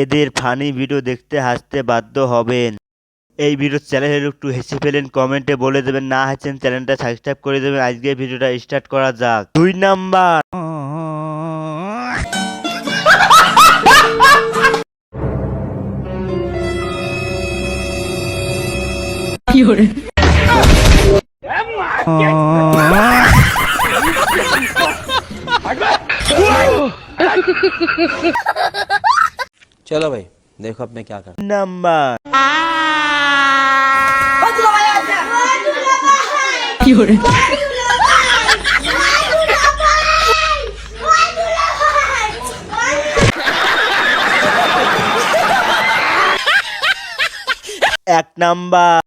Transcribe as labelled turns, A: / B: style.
A: এদের funny video দেখতে হাসতে বাধ্য হবেন। এই ভিডিও চ্যানেলের একটু হেসে ফেলেন, কমেন্টে বলে দেবেন, না হাসেন চ্যানেলটা সাবস্ক্রাইব করে দেবেন। আজকে ভিডিওটা স্টার্ট করা যাক। 2 নাম্বার।
B: चलो भाई देखो अब मैं क्या कर
A: নাম্বার। এক নাম্বার।